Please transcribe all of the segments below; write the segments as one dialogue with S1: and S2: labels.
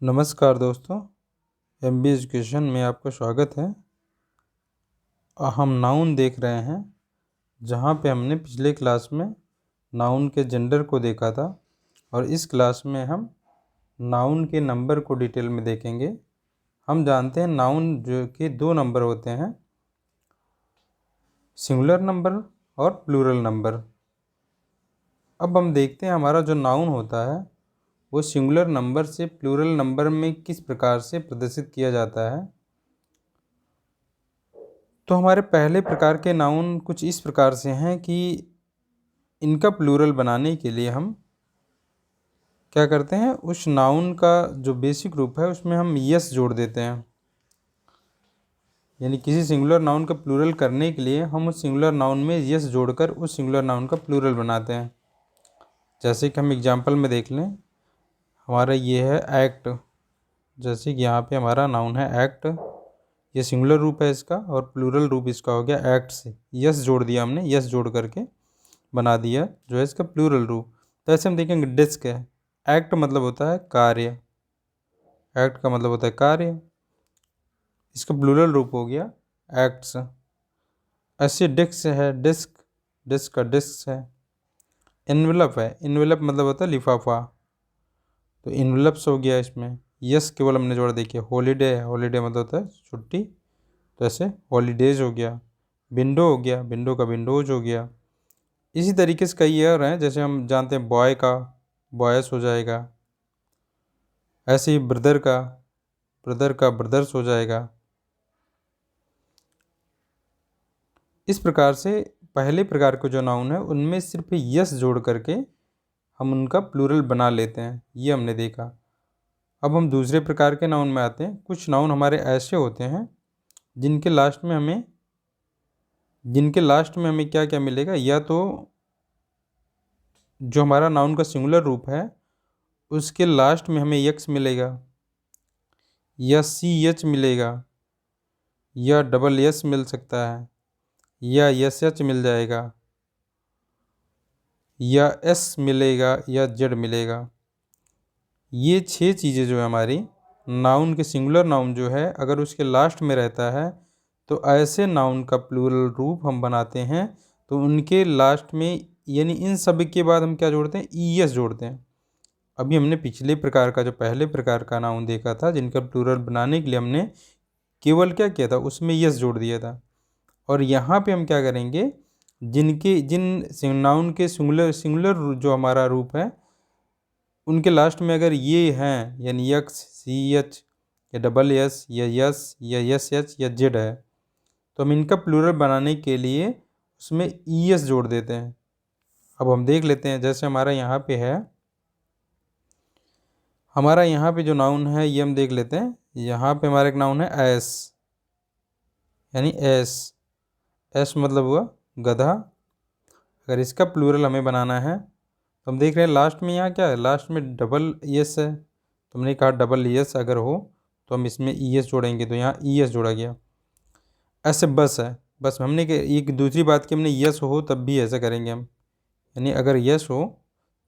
S1: नमस्कार दोस्तों, MB education में आपका स्वागत है। हम नाउन देख रहे हैं, जहाँ पे हमने पिछले क्लास में नाउन के जेंडर को देखा था और इस क्लास में हम नाउन के नंबर को डिटेल में देखेंगे। हम जानते हैं नाउन जो कि दो नंबर होते हैं, सिंगुलर नंबर और प्लूरल नंबर। अब हम देखते हैं हमारा जो नाउन होता है वो सिंगुलर नंबर से प्लूरल नंबर में किस प्रकार से प्रदर्शित किया जाता है। तो हमारे पहले प्रकार के नाउन कुछ इस प्रकार से हैं कि इनका प्लूरल बनाने के लिए हम क्या करते हैं, उस नाउन का जो बेसिक रूप है उसमें हम यस जोड़ देते हैं। यानी किसी सिंगुलर नाउन का प्लूरल करने के लिए हम उस सिंगुलर नाउन में यस जोड़कर उस सिंगुलर नाउन का प्लूरल बनाते हैं। जैसे कि हम एग्जांपल में देख लें, हमारा ये है एक्ट। जैसे कि यहाँ पे हमारा नाउन है एक्ट, ये सिंगुलर रूप है इसका और प्लूरल रूप इसका हो गया एक्ट से यस जोड़ दिया हमने, यस जोड़ करके बना दिया जो है इसका प्लूरल रूप। तो ऐसे हम देखेंगे डिस्क है, एक्ट मतलब होता है कार्य, एक्ट का मतलब होता है कार्य, इसका प्लूरल रूप हो गया एक्ट्स। ऐसे डिस्क है, डिस्क, डिस्क का डिस्क है। इन्वेलप है, इन्वेलप मतलब होता है लिफाफा, तो इन्वेलप्स हो गया इसमें। यस केवल हमने जोड़ा, देखिए हॉलीडे है, हॉलीडे मतलब होता है छुट्टी, तो ऐसे हॉलीडेज हो गया। विंडो हो गया, विंडो का विंडोज हो गया। इसी तरीके से कई और हैं, जैसे हम जानते हैं बॉय का बॉयस हो जाएगा, ऐसे ही ब्रदर का ब्रदर्स हो जाएगा। इस प्रकार से पहले प्रकार के जो नाउन है उनमें सिर्फ यस जोड़ करके हम उनका प्लूरल बना लेते हैं, ये हमने देखा। अब हम दूसरे प्रकार के नाउन में आते हैं। कुछ नाउन हमारे ऐसे होते हैं जिनके लास्ट में हमें क्या क्या मिलेगा, या तो जो हमारा नाउन का सिंगुलर रूप है उसके लास्ट में हमें यक्स मिलेगा, या सी एच मिलेगा, या डबल एस मिल सकता है, या एस एच मिल जाएगा, या एस मिलेगा, या जेड मिलेगा। ये 6 चीज़ें जो है हमारी नाउन के सिंगुलर नाउन जो है अगर उसके लास्ट में रहता है तो ऐसे नाउन का प्लूरल रूप हम बनाते हैं। तो उनके लास्ट में यानी इन सब के बाद हम क्या जोड़ते हैं, ई एस जोड़ते हैं। अभी हमने पिछले प्रकार का जो पहले प्रकार का नाउन देखा था जिनका प्लूरल बनाने के लिए हमने केवल क्या किया था, उसमें यस जोड़ दिया था। और यहाँ पे हम क्या करेंगे, जिन नाउन के सिंगुलर जो हमारा रूप है उनके लास्ट में अगर ये हैं यानी यक्स, सी एच, या डबल एस, या यस, या एस एच, या जेड है, तो हम इनका प्लूरल बनाने के लिए उसमें ई एस जोड़ देते हैं। अब हम देख लेते हैं, जैसे हमारा यहाँ पे है, हमारा यहाँ पे जो नाउन है ये हम देख लेते हैं। यहाँ पे हमारा एक नाउन है एस, यानी एस, एस मतलब हुआ गधा। अगर इसका प्लूरल हमें बनाना है तो हम देख रहे हैं लास्ट में यहाँ क्या है, लास्ट में डबल एस है, तो हमने कहा डबल एस अगर हो तो हम इसमें ई एस जोड़ेंगे, तो यहाँ ई एस जोड़ा गया। ऐसे बस है, बस हमने एक दूसरी बात की हमने यस हो तब भी ऐसा करेंगे हम, यानी अगर यस हो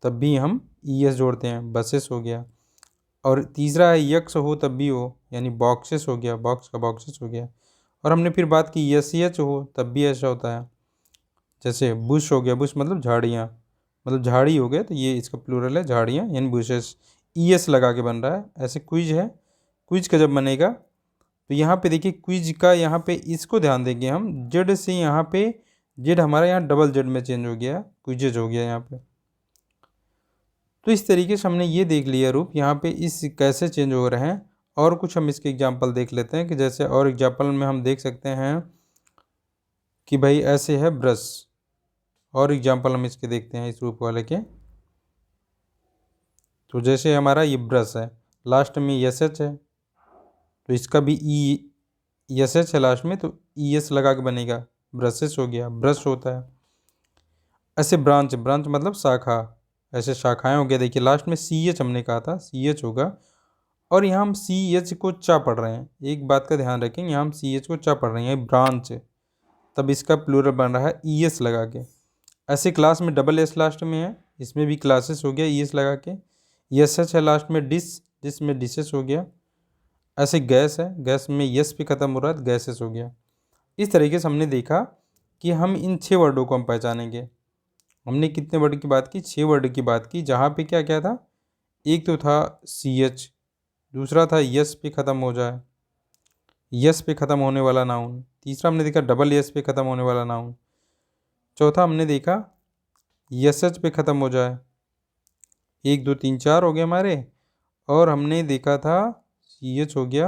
S1: तब भी हम ई एस जोड़ते हैं, बसेस हो गया। और तीसरा है यक्स हो तब भी हो, यानी बॉक्सेस हो गया, बॉक्स का बॉक्सेस हो गया। और हमने फिर बात की यस एच हो तब भी ऐसा होता है, जैसे बुश हो गया, बुश मतलब झाड़ियाँ, मतलब झाड़ी हो गया, तो ये इसका प्लूरल है झाड़ियाँ, यानी बुशेस, ई एस लगा के बन रहा है। ऐसे क्विज है, क्विज का जब बनेगा तो यहाँ पे देखिए क्विज का, यहाँ पे इसको ध्यान देंगे हम, जेड से यहाँ पे जेड हमारा यहाँ डबल जेड में चेंज हो गया, क्विजेज हो गया यहाँ पे। तो इस तरीके से हमने ये देख लिया रूप यहाँ पे इस कैसे चेंज हो रहे हैं। और कुछ हम इसके एग्जांपल देख लेते हैं कि जैसे और एग्जांपल में हम देख सकते हैं कि भाई ऐसे है ब्रश, और एग्जांपल हम इसके देखते हैं इस रूप वाले के। तो जैसे हमारा ये ब्रश है, लास्ट में एस एच है, तो इसका भी ई एस एच है लास्ट में, तो ई एस लगा के बनेगा, ब्रशेस हो गया, ब्रश होता है। ऐसे ब्रांच, ब्रांच मतलब शाखा, ऐसे शाखाएं हो गया। देखिए लास्ट में सी एच हमने कहा था, सी एच होगा, और यहाँ हम सी एच को चा पढ़ रहे हैं। एक बात का ध्यान रखें, यहाँ हम सी एच को चा पढ़ रहे हैं, ब्रांच, तब इसका प्लूरल बन रहा है ई एस लगा के। ऐसे क्लास में डबल एस लास्ट में है, इसमें भी क्लासेस हो गया ई एस लगा के। एस एच है लास्ट में डिस, जिसमें डिशेस हो गया। ऐसे गैस है, गैस में यस पे ख़त्म हो रहा है, गैसेस हो गया। इस तरीके से हमने देखा कि हम इन 6 वर्डों को हम पहचानेंगे। हमने कितने वर्ड की बात की? 6 वर्ड की बात की, जहाँ पे क्या क्या था? एक तो था CH, दूसरा था यस पे ख़त्म हो जाए, यस पे ख़त्म होने वाला नाउन। तीसरा हमने देखा डबल यस पे ख़त्म होने वाला नाउन। चौथा हमने देखा SH पे ख़त्म हो जाए। 1 2 3 4 हो गए हमारे। और हमने देखा था CH हो गया,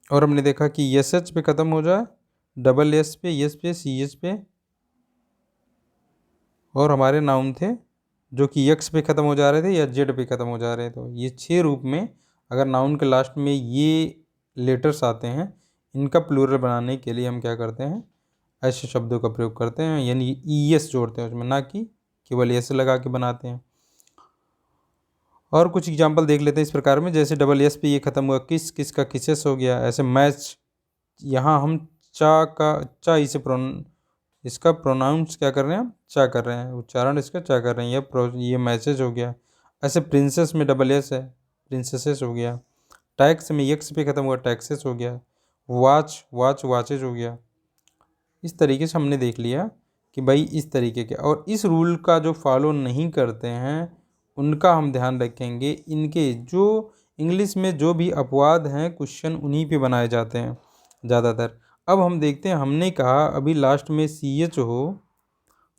S1: और हमने देखा कि SH पे ख़त्म हो जाए, डबल यस पे CH पे, और हमारे नाउन थे जो कि यक्स पे ख़त्म हो जा रहे थे या जेड पे ख़त्म हो जा रहे थे। तो ये 6 रूप में अगर नाउन के लास्ट में ये लेटर्स आते हैं, इनका प्लूरल बनाने के लिए हम क्या करते हैं? ऐसे शब्दों का प्रयोग करते हैं, यानी ES जोड़ते हैं उसमें, ना कि केवल एस लगा के बनाते हैं। और कुछ एग्जांपल देख लेते हैं इस प्रकार में, जैसे डबल एस पे ये ख़त्म हुआ किस, किसका किसेस हो गया। ऐसे मैच, यहाँ हम चा का चा इसे इसका प्रोनाउंस क्या कर रहे हैं? हम चा कर रहे हैं, उच्चारण इसका चा कर रहे हैं। ये मैसेज हो गया। ऐसे प्रिंसेस में डबल एस है, प्रिंसेसेस हो गया। टैक्स में यक्स पे ख़त्म हुआ, टैक्सेस हो गया। वॉच वॉचेज हो गया। इस तरीके से हमने देख लिया कि भाई इस तरीके के, और इस रूल का जो फॉलो नहीं करते हैं उनका हम ध्यान रखेंगे। इनके जो इंग्लिश में जो भी अपवाद हैं क्वेश्चन उन्हीं पे बनाए जाते हैं ज़्यादातर। अब हम देखते हैं, हमने कहा अभी लास्ट में CH हो,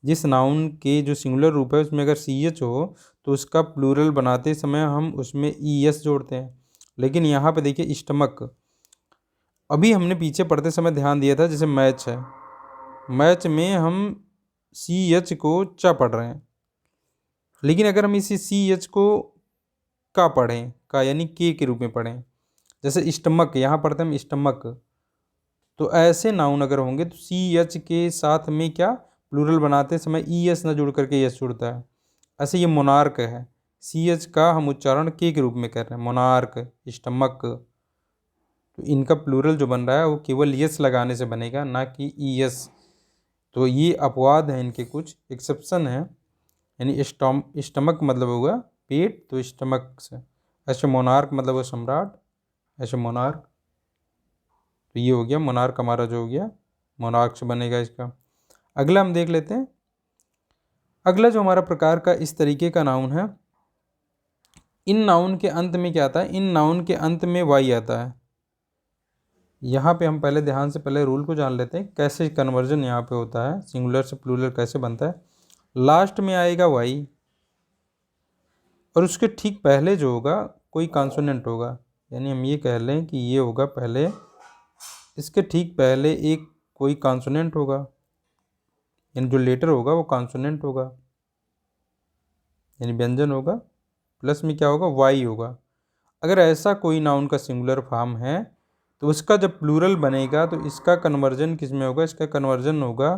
S1: जिस नाउन के जो सिंगुलर रूप है उसमें अगर CH हो तो उसका प्लूरल बनाते समय हम उसमें ES जोड़ते हैं। लेकिन यहाँ पे देखिए स्टमक, अभी हमने पीछे पढ़ते समय ध्यान दिया था, जैसे मैच है, मैच में हम CH को चा पढ़ रहे हैं, लेकिन अगर हम इसी CH को का पढ़ें, का यानी के रूप में पढ़ें, जैसे स्टमक, यहाँ पढ़ते हैं हम स्टमक, तो ऐसे नाउन अगर होंगे तो CH के साथ में क्या प्लूरल बनाते समय ES ना जुड़ करके यस जुड़ता है। ऐसे ये मोनार्क है, CH का हम उच्चारण के रूप में कर रहे हैं, मोनार्क, स्टमक। तो इनका प्लूरल जो बन रहा है वो केवल यस लगाने से बनेगा, ना कि ES। तो ये अपवाद हैं, इनके कुछ एक्सेप्शन हैं। यानी स्टमक मतलब होगा पेट, तो स्टमक से। ऐसे मोनार्क मतलब वो सम्राट, ऐसे मोनार्क। तो ये हो गया मोनार्क हमारा जो हो गया, मोनार्क से बनेगा इसका। अगला हम देख लेते हैं। अगला जो हमारा प्रकार का इस तरीके का नाउन है, इन नाउन के अंत में क्या आता है? इन नाउन के अंत में वाई आता है। यहाँ पे हम पहले ध्यान से पहले रूल को जान लेते हैं, कैसे कन्वर्जन यहाँ पे होता है, सिंगुलर से प्लूरल कैसे बनता है। लास्ट में आएगा वाई, और उसके ठीक पहले जो होगा कोई कॉन्सोनेंट होगा। यानी हम ये कह लें कि ये होगा पहले, इसके ठीक पहले एक कोई कॉन्सोनेंट होगा, यानी जो लेटर होगा वो कॉन्सोनेंट होगा, यानी व्यंजन होगा, प्लस में क्या होगा? वाई होगा। अगर ऐसा कोई नाउन का सिंगुलर फॉर्म है तो उसका जब प्लूरल बनेगा तो इसका कन्वर्जन किस में होगा? इसका कन्वर्जन होगा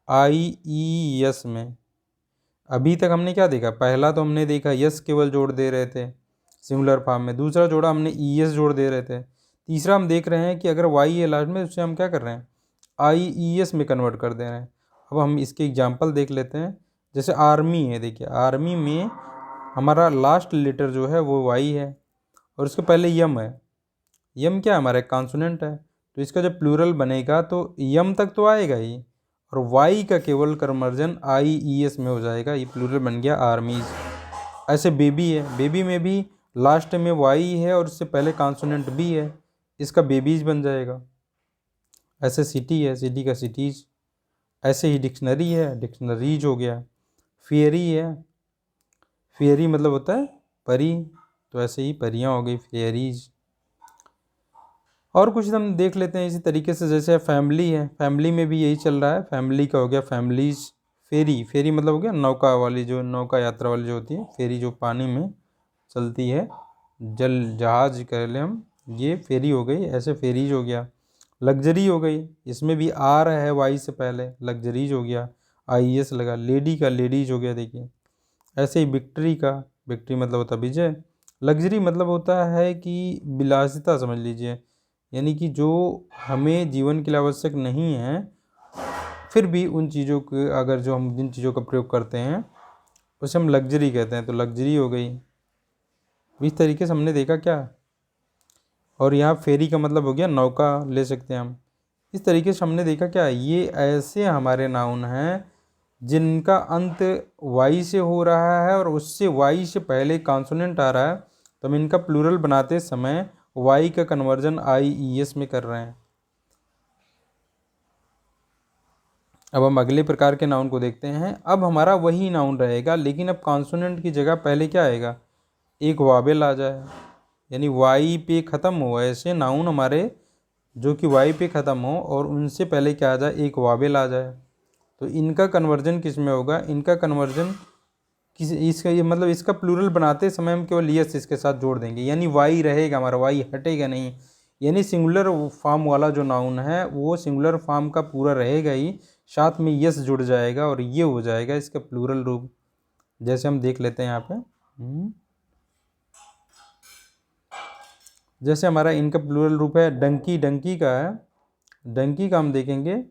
S1: IES में। अभी तक हमने क्या देखा? पहला तो हमने देखा यस केवल जोड़ दे रहे थे सिंगुलर फॉर्म में, दूसरा जोड़ा हमने ES जोड़ दे रहे थे, तीसरा हम देख रहे हैं कि अगर वाई है लास्ट में उससे हम क्या कर रहे हैं? IES में कन्वर्ट कर दे रहे हैं। अब हम इसके एग्जाम्पल देख लेते हैं। जैसे आर्मी है, देखिए आर्मी में हमारा लास्ट लेटर जो है वो वाई है, और उसके पहले यम है। यम क्या है? हमारा कॉन्सोनेंट है, तो इसका जब प्लूरल बनेगा तो यम तक तो आएगा ही, और वाई का केवल कन्वर्जन IES में हो जाएगा। ये प्लूरल बन गया आर्मीज। ऐसे बेबी है, बेबी में भी लास्ट में वाई है और उससे पहले कॉन्सोनेंट भी है, इसका बेबीज बन जाएगा। ऐसे सिटी है, सिटी का सिटीज। ऐसे ही डिक्शनरी है, डिक्शनरीज हो गया। फेयरी है, फेयरी मतलब होता है परी, तो ऐसे ही परियाँ हो गई फेयरीज। और कुछ हम देख लेते हैं इसी तरीके से। जैसे फैमिली है, फैमिली में भी यही चल रहा है, फैमिली का हो गया फैमिलीज। फेरी, फेरी मतलब हो गया नौका वाली, जो नौका यात्रा वाली जो होती है, फेरी जो पानी में चलती है, जल जहाज कह लें हम, ये फेरी हो गई। ऐसे फेरीज हो गया। लग्जरी हो गई, इसमें भी आर है वाई से पहले, लग्जरीज हो गया, IES लगा। लेडी का लेडीज हो गया, देखिए। ऐसे ही विक्ट्री का, विक्ट्री मतलब होता है विजय। लग्जरी मतलब होता है कि विलासिता समझ लीजिए, यानी कि जो हमें जीवन के लिए आवश्यक नहीं है, फिर भी उन चीज़ों के अगर जो हम जिन चीज़ों का प्रयोग करते हैं उसे हम लग्जरी कहते हैं, तो लग्जरी हो गई। इस तरीके से हमने देखा क्या। और यहाँ फेरी का मतलब हो गया नौका, ले सकते हैं हम। इस तरीके से हमने देखा क्या, ये ऐसे हमारे नाउन हैं जिनका अंत वाई से हो रहा है और उससे वाई से पहले कॉन्सोनेंट आ रहा है, तो हम इनका प्लूरल बनाते समय वाई का कन्वर्जन आई ई एस में कर रहे हैं। अब हम अगले प्रकार के नाउन को देखते हैं। अब हमारा वही नाउन रहेगा, लेकिन अब कॉन्सोनेंट की जगह पहले क्या आएगा, एक वावेल आ जाए, यानी वाई पे ख़त्म हो। ऐसे नाउन हमारे जो कि वाई पे ख़त्म हो और उनसे पहले क्या आ जाए, एक वावेल आ जाए। तो इनका कन्वर्जन किस में होगा, इनका कन्वर्जन किस, इसका ये मतलब इसका प्लूरल बनाते समय हम केवल यस इसके साथ जोड़ देंगे, यानी वाई रहेगा हमारा, वाई हटेगा नहीं। यानी सिंगुलर फॉर्म वाला जो नाउन है वो सिंगुलर फॉर्म का पूरा रहेगा ही, साथ में यस जुड़ जाएगा और ये हो जाएगा इसका प्लूरल रूप। जैसे हम देख लेते हैं यहाँ पे, जैसे हमारा इनका प्लूरल रूप है डंकी, डंकी का है, डंकी का हम देखेंगे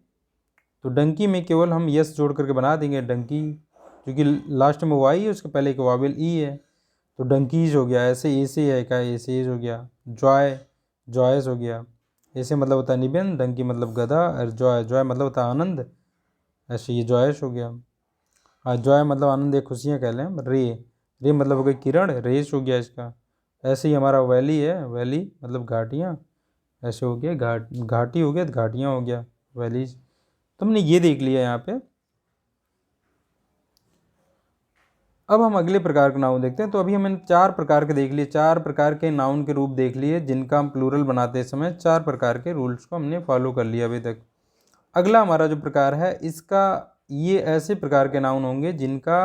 S1: तो डंकी में केवल हम यस जोड़ करके बना देंगे डंकी, क्योंकि लास्ट में वाई है, उसके पहले एक वावेल ई है, तो डंकीज हो गया। ऐसे ए से है का ऐसे हो गया, जॉय, जॉयस हो गया। ऐसे मतलब होता है निबंध, डंकी मतलब गधा, और जॉय, जॉय मतलब होता है आनंद, ऐसे ये जॉयश हो गया। हाँ, जॉय मतलब आनंद या खुशियाँ कह लें। रे, रे मतलब हो गई किरण, रेस हो गया इसका। ऐसे ही हमारा वैली है, वैली मतलब घाटियाँ, ऐसे हो गया घाटी हो गया, तो घाटियाँ हो गया वैलीज। तो हमने ये देख लिया यहाँ पे। अब हम अगले प्रकार के नाउन देखते हैं। तो अभी हमने 4 प्रकार के देख लिए, 4 प्रकार के नाउन के रूप देख लिए जिनका हम प्लूरल बनाते समय 4 प्रकार के रूल्स को हमने फॉलो कर लिया अभी तक। अगला हमारा जो प्रकार है इसका, ये ऐसे प्रकार के नाउन होंगे जिनका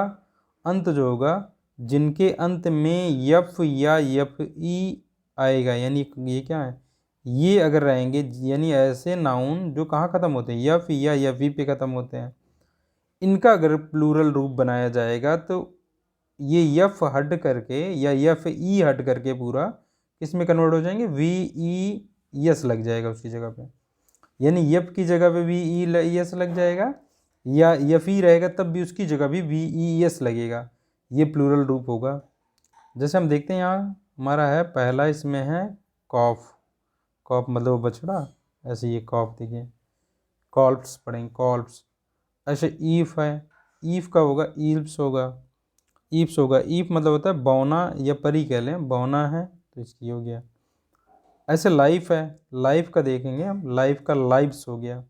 S1: अंत जो होगा, जिनके अंत में यफ या यफ ई आएगा, यानी ये क्या है, ये अगर रहेंगे, यानी ऐसे नाउन जो कहाँ ख़त्म होते हैं, यफ या यफ ई पे ख़त्म होते हैं, इनका अगर प्लूरल रूप बनाया जाएगा तो ये यफ हट करके या यफ ई हट करके पूरा किस में कन्वर्ट हो जाएंगे, वी ई यस लग जाएगा उसकी जगह पे, यानी यफ की जगह पे वी ई एस लग जाएगा, या यफ ई रहेगा तब भी उसकी जगह भी वी ई एस लगेगा। ये प्लूरल रूप होगा। जैसे हम देखते हैं यहाँ हमारा है पहला, इसमें है कॉफ, कॉफ मतलब बछड़ा, ऐसे ये कॉफ देखिए, कॉल्प्स पढ़ेंगे कॉल्प्स। ऐसे ईफ है, ईफ का होगा ईल्प्स होगा, ईप्स होगा, ईफ मतलब होता है बौना या परी कह लें, बौना है तो इसकी हो गया। ऐसे लाइफ है, लाइफ का देखेंगे हम, लाइफ का लाइव्स हो गया,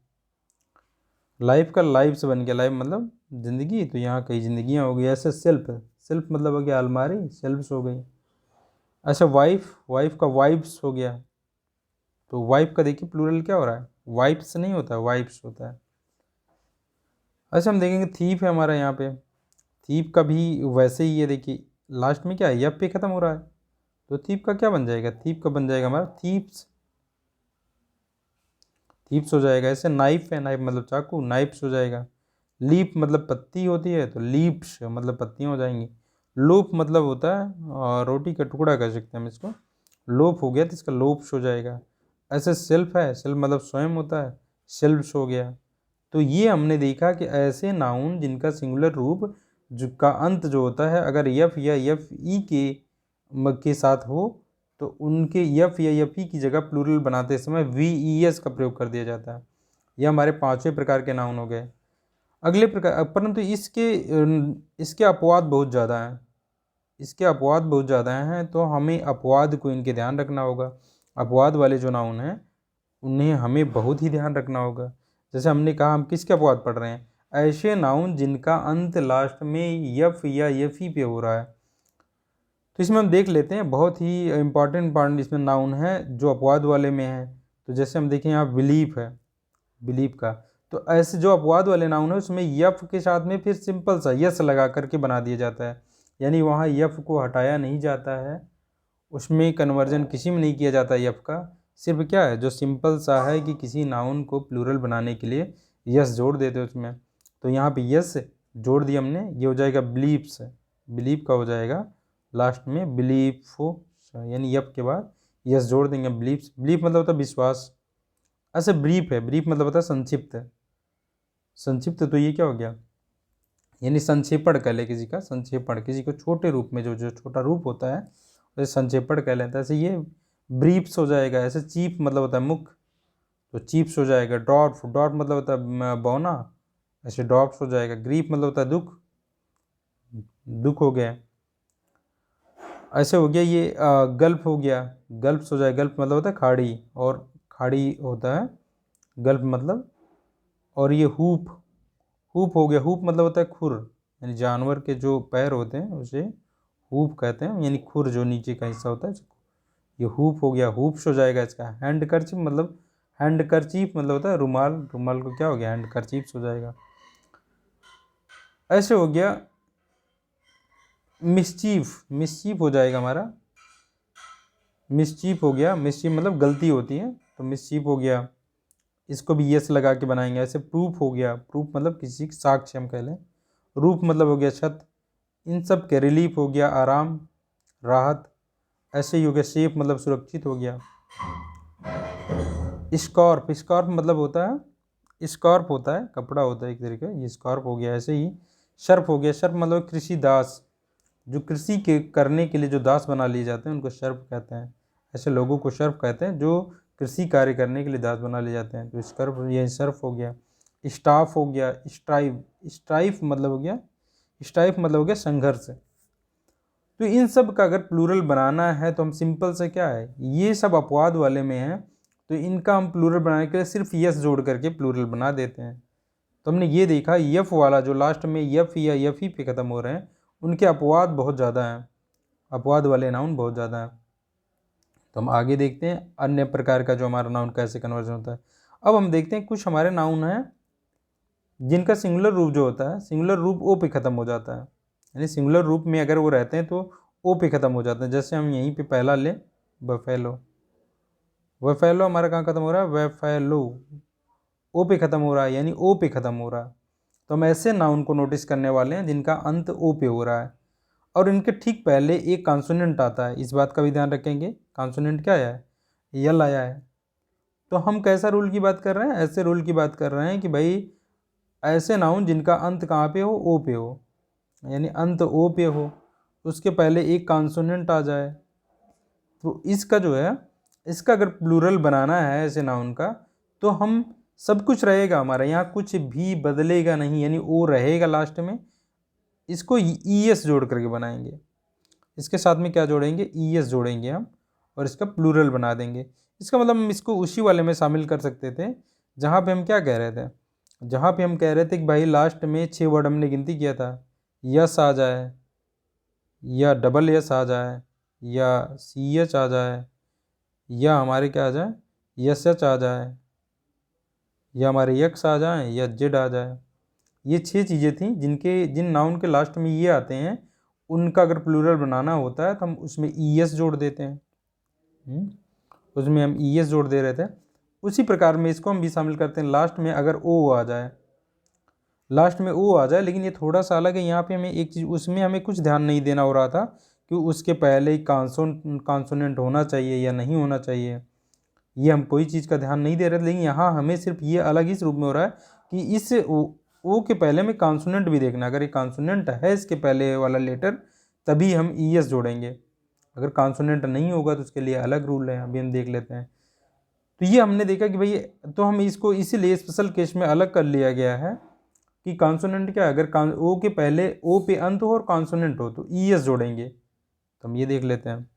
S1: लाइफ का लाइव्स बन गया, लाइफ मतलब ज़िंदगी, तो यहाँ कई ज़िंदगियाँ हो गई। ऐसे सेल्फ, सेल्फ मतलब हो गया अलमारी, सेल्फ्स हो गई। ऐसा वाइफ, वाइफ का वाइफ्स हो गया, तो वाइफ का देखिए प्लूरल क्या हो रहा है, वाइफ्स नहीं होता, वाइफ्स होता है। ऐसे हम देखेंगे थीप है हमारा यहाँ पे, थीप का भी वैसे ही है, देखिए लास्ट में क्या है, यप पे ख़त्म हो रहा है, तो थीप का क्या बन जाएगा, थीप का बन जाएगा हमारा थीप्स, थीप्स हो जाएगा। ऐसे नाइफ है, नाइफ मतलब चाकू, नाइफ्स हो जाएगा। लीप मतलब पत्ती होती है, तो लीप्स मतलब पत्तियाँ हो जाएंगी। लोप मतलब होता है रोटी का टुकड़ा कह सकते हैं हम इसको, लोप हो गया तो इसका लोप्स हो जाएगा। ऐसे सेल्फ है, सेल्फ मतलब स्वयं होता है, सेल्फ्स हो गया। तो ये हमने देखा कि ऐसे नाउन जिनका सिंगुलर रूप जो का अंत जो होता है अगर यफ या यफ ई के साथ हो, तो उनके यफ या यफ ई की जगह प्लूरल बनाते समय वी ई एस का प्रयोग कर दिया जाता है। यह हमारे 5वें प्रकार के नाउन हो गए। अगले प्रकार, परंतु इसके अपवाद बहुत ज़्यादा हैं, इसके अपवाद बहुत ज़्यादा हैं, तो हमें अपवाद को इनके ध्यान रखना होगा। अपवाद वाले जो नाउन हैं उन्हें हमें बहुत ही ध्यान रखना होगा। जैसे हमने कहा हम किसके अपवाद पढ़ रहे हैं, ऐसे नाउन जिनका अंत लास्ट में यफ या यफ ई पे हो रहा है। तो इसमें हम देख लेते हैं, बहुत ही इंपॉर्टेंट इसमें नाउन है जो अपवाद वाले में है। तो जैसे हम देखें यहाँ बिलीफ है, बिलीफ का, तो ऐसे जो अपवाद वाले नाउन है उसमें यफ के साथ में फिर सिंपल सा यस लगा करके बना दिया जाता है, यानी वहाँ यफ को हटाया नहीं जाता है, उसमें कन्वर्जन किसी में नहीं किया जाता यफ का। सिर्फ क्या है जो सिंपल सा है कि किसी नाउन को प्लूरल बनाने के लिए यस जोड़ देते उसमें, तो यहाँ पे यस जोड़ दिया हमने, ये हो जाएगा बिलीव्स, बिलीव का हो जाएगा लास्ट में बिलीफ, यानी यफ के बाद यस जोड़ देंगे बिलीव्स। बिलीफ मतलब होता है विश्वास। ऐसे ब्रीफ है, ब्रीफ मतलब होता है संक्षिप्त, संक्षिप्त, तो ये क्या हो गया, यानी संक्षेपण कह ले किसी का, संक्षेपण किसी को छोटे रूप में, जो जो छोटा रूप होता है जैसे संक्षेपण कह लेते हैं, ऐसे ये ब्रीफ्स हो जाएगा। ऐसे चीफ मतलब होता है मुख, तो चीफ्स हो जाएगा। ड्रॉट, ड्रॉट मतलब होता है बौना, ऐसे ड्रॉप्स हो जाएगा। ग्रीफ मतलब होता है दुख, दुख हो गया। ऐसे हो गया ये गल्फ हो गया, गल्फ्स हो जाएगा। गल्फ मतलब होता है खाड़ी, और खाड़ी होता है गल्फ मतलब। और ये हूप, हूप हो गया। हूप मतलब होता है खुर, यानी जानवर के जो पैर होते हैं उसे हूप कहते हैं, यानी खुर जो नीचे का हिस्सा होता है, ये हूप हो गया। हूप्स हो जाएगा इसका। हैंड करचीफ मतलब, हैंड करचीफ मतलब होता है रुमाल, रुमाल को क्या हो गया, हैंड करचीफ्स हो जाएगा। ऐसे हो गया मिसचीफ, मिसचीफ हो जाएगा हमारा, मिसचीफ हो गया। मिसचीफ मतलब गलती होती है, तो मिसचीफ हो गया। इसको भी यस लगा के बनाएंगे। ऐसे प्रूफ हो गया, प्रूफ मतलब किसी साक्ष्य हम कह लें। रूफ मतलब हो गया छत। इन सब के रिलीफ हो गया आराम, राहत। ऐसे ही हो गया सेफ मतलब सुरक्षित हो गया। स्कॉर्प, स्कॉर्प मतलब होता है, स्कॉर्प होता है कपड़ा होता है एक तरीके, ये स्कॉर्प हो गया। ऐसे ही शर्प हो गया। शर्प मतलब कृषि दास, जो कृषि के करने के लिए जो दास बना लिए जाते हैं उनको शर्प कहते हैं। ऐसे लोगों को शर्प कहते हैं जो कृषि कार्य करने के लिए दास बना लिए जाते हैं, तो स्कर्प ये शर्प हो गया। स्टाफ हो गया। स्ट्राइव, स्ट्राइफ मतलब हो गया, स्ट्राइफ मतलब हो गया संघर्ष। तो इन सब का अगर प्लूरल बनाना है तो हम सिंपल से क्या है, ये सब अपवाद वाले में है, तो इनका हम प्लूरल बनाने के लिए सिर्फ यस जोड़ करके प्लूरल बना देते हैं। तो हमने ये देखा यफ वाला जो लास्ट में यफ या यफ ही पे ख़त्म हो रहे हैं, उनके अपवाद बहुत ज़्यादा हैं, अपवाद वाले नाउन बहुत ज़्यादा हैं। तो हम आगे देखते हैं अन्य प्रकार का जो हमारा नाउन कैसे कन्वर्जन होता है। अब हम देखते हैं कुछ हमारे नाउन हैं जिनका सिंगुलर रूप जो होता है, सिंगुलर रूप ओ पे ख़त्म हो जाता है, यानी सिंगुलर रूप में अगर वो रहते हैं तो ओ पे ख़त्म हो जाते हैं। जैसे हम यहीं पे पहला लें बफेलो, वफेलो हमारा कहाँ ख़त्म हो रहा है, वेफेलो, ओ पे ख़त्म हो रहा है, यानी ओ पे ख़त्म हो रहा है। तो हम ऐसे नाउन को नोटिस करने वाले हैं जिनका अंत ओ पे हो रहा है, और इनके ठीक पहले एक कॉन्सोनेंट आता है। इस बात का भी ध्यान रखेंगे, कॉन्सोनेंट क्या आया है, यल आया है। तो हम कैसा रूल की बात कर रहे हैं, ऐसे रूल की बात कर रहे हैं कि भाई ऐसे नाउन जिनका अंत कहाँ पे हो, ओ पे हो, यानी अंत ओ पे हो, उसके पहले एक कॉन्सोनेंट आ जाए। तो इसका जो है, इसका अगर प्लूरल बनाना है ऐसे नाउन का, तो हम सब कुछ रहेगा हमारा, यहाँ कुछ भी बदलेगा नहीं, यानी ओ रहेगा लास्ट में। इसको ई एस जोड़ करके बनाएंगे, इसके साथ में क्या जोड़ेंगे, ई एस जोड़ेंगे हम, और इसका प्लूरल बना देंगे। इसका मतलब हम इसको उसी वाले में शामिल कर सकते थे जहाँ पे हम क्या कह रहे थे, जहाँ पे हम कह रहे थे कि भाई लास्ट में 6 वर्ड हमने गिनती किया था, यस आ जाए, या डबल यस आ जाए, या सी एच आ जाए, या हमारे क्या आ जाए, यस एच आ जाए, या हमारे यक्स आ जाए, या जेड आ जाए। ये 6 चीज़ें थी जिन नाउन के लास्ट में ये आते हैं, उनका अगर प्लूरल बनाना होता है तो हम उसमें ई एस जोड़ देते हैं। उसमें हम ई एस जोड़ दे रहे थे। उसी प्रकार में इसको हम भी शामिल करते हैं, लास्ट में अगर ओ आ जाए, लास्ट में ओ आ जाए, लेकिन ये थोड़ा सा अलग है। यहाँ पे हमें एक चीज़, उसमें हमें कुछ ध्यान नहीं देना हो रहा था कि उसके पहले ही कॉन्सोनेंट होना चाहिए या नहीं होना चाहिए, ये हम कोई चीज़ का ध्यान नहीं दे रहे थे। लेकिन यहाँ हमें सिर्फ ये अलग इस रूप में हो रहा है कि इस ओ के पहले में कॉन्सोनेंट भी देखना, अगर ये कॉन्सोनेंट है इसके पहले वाला लेटर तभी हम ई एस जोड़ेंगे, अगर कॉन्सोनेंट नहीं होगा तो उसके लिए अलग रूल है, अभी हम देख लेते हैं। तो ये हमने देखा कि भाई, तो हम इसको इसीलिए स्पेशल केस में अलग कर लिया गया है कि कॉन्सोनेंट क्या है, अगर ओ के पहले ओ पे अंत हो और कॉन्सोनेंट हो तो ई एस जोड़ेंगे। तो हम ये देख लेते हैं।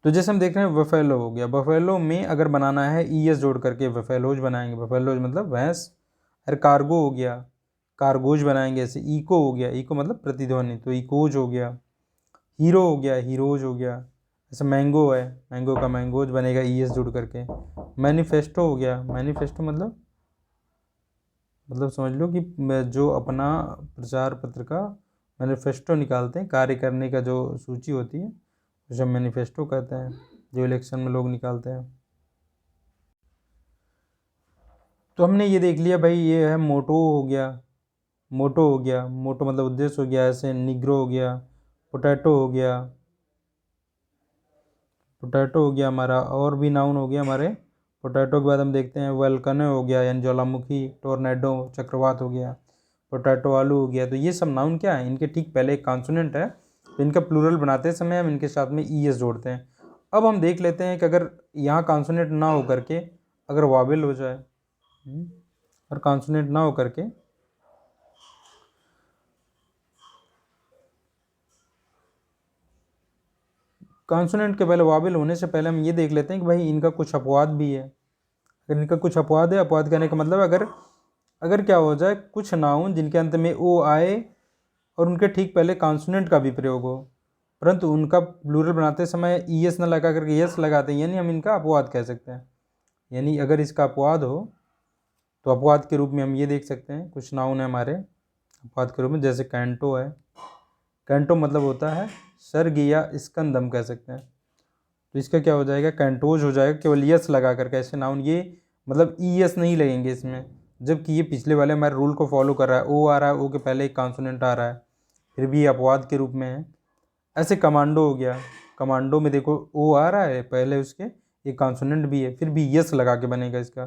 S1: तो जैसे हम देख रहे हैं बफेलो हो गया, बफेलो में अगर बनाना है ई एस जोड़ करके बफेलोज बनाएंगे, बफेलोज मतलब भैंस। अरे कार्गो हो गया, कार्गोज बनाएंगे। ऐसे इको हो गया, इको मतलब प्रतिध्वनि, तो इकोज हो गया। हीरो हो गया, हीरोज हो गया। जैसे मैंगो है, मैंगो का मैंगोज बनेगा ई एस जुड़ करके। मैनिफेस्टो हो गया, मैनिफेस्टो मतलब समझ लो कि जो अपना प्रचार पत्र का मैनिफेस्टो निकालते हैं, कार्य करने का जो सूची होती है उसे मैनिफेस्टो कहते हैं, जो इलेक्शन में लोग निकालते हैं। तो हमने ये देख लिया भाई, ये है मोटो हो गया, मोटो हो गया, मोटो मतलब उद्देश्य हो गया। ऐसे निग्रो हो गया, पोटैटो हो गया, पोटैटो हो गया हमारा। और भी नाउन हो गया हमारे। पोटैटो के बाद हम देखते हैं वल्कनो हो गया, यानी ज्वालामुखी। टोर्नेडो चक्रवात हो गया। पोटैटो आलू हो गया। तो ये सब नाउन क्या है, इनके ठीक पहले एक कॉन्सोनेंट है तो इनका प्लूरल बनाते समय हम इनके साथ में ई एस जोड़ते हैं। अब हम देख लेते हैं कि अगर यहाँ कॉन्सोनेंट ना हो करके अगर वावेल हो जाए, और कॉन्सोनेंट ना हो करके कॉन्सोनेंट के पहले वावेल होने से पहले हम ये देख लेते हैं कि भाई इनका कुछ अपवाद भी है। अगर इनका कुछ अपवाद है, अपवाद कहने का मतलब अगर अगर क्या हो जाए, कुछ नाउन जिनके अंत में ओ आए और उनके ठीक पहले कॉन्सोनेंट का भी प्रयोग हो, परंतु उनका प्लूरल बनाते समय ई एस न लगा करके यस लगाते हैं, यानी हम इनका अपवाद कह सकते हैं। यानी अगर इसका अपवाद हो तो अपवाद के रूप में हम ये देख सकते हैं, कुछ नाउन है हमारे अपवाद के रूप में, जैसे कैंटो है। कैंटो मतलब होता है सर्ग या स्कंद, हम कह सकते हैं। तो इसका क्या हो जाएगा, कैंटोज हो जाएगा, केवल यस लगा करके। ऐसे नाउन ये मतलब ई एस नहीं लगेंगे इसमें, जबकि ये पिछले वाले हमारे रूल को फॉलो कर रहा है। ओ आ रहा है, ओ के पहले एक कॉन्सोनेंट आ रहा है, फिर भी ये अपवाद के रूप में है। ऐसे कमांडो हो गया, कमांडो में देखो ओ आ रहा है, पहले उसके एक कॉन्सोनेंट भी है, फिर भी यस लगा के बनेगा इसका,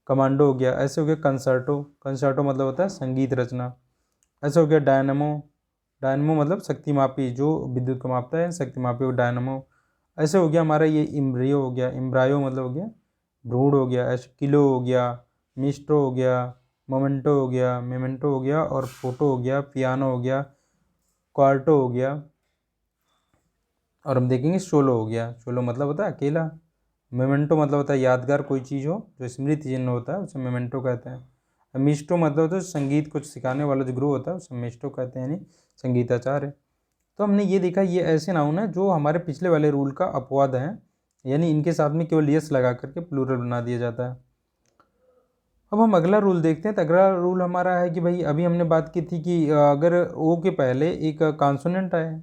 S1: कमांडो हो गया। ऐसे हो गया कंसर्टो, कंसर्टो मतलब होता है संगीत रचना। ऐसे हो गया डायनमो, डायनमो मतलब शक्ति मापी, जो विद्युत को मापता है, शक्ति मापी हो डायनमो। ऐसे हो गया हमारा ये इम्ब्रियो हो गया, इम्ब्रायो मतलब हो गया भ्रूण हो गया। ऐसे किलो हो गया, मिस्ट्रो हो गया, मोमेंटो हो गया, मेमेंटो हो गया, और फोटो हो गया, पियानो हो गया, क्वार्टो हो गया, और हम देखेंगे सोलो हो गया। सोलो मतलब होता है अकेला। मेमेंटो मतलब होता है यादगार कोई चीज़ हो जो स्मृति चिन्ह होता है, उसे मेमेंटो कहते हैं। मिस्टो मतलब होता है संगीत को सिखाने वाला जो गुरु होता है उसे मिस्टो कहते हैं, यानी संगीताचार्य। तो हमने ये देखा, ये ऐसे नाउन है जो हमारे पिछले वाले रूल का अपवाद है, यानी इनके साथ में केवल यस लगा करके प्लूरल बना दिया जाता है। अब हम अगला रूल देखते हैं। तो अगला रूल हमारा है कि भाई अभी हमने बात की थी कि अगर ओ के पहले एक कॉन्सोनेंट आए,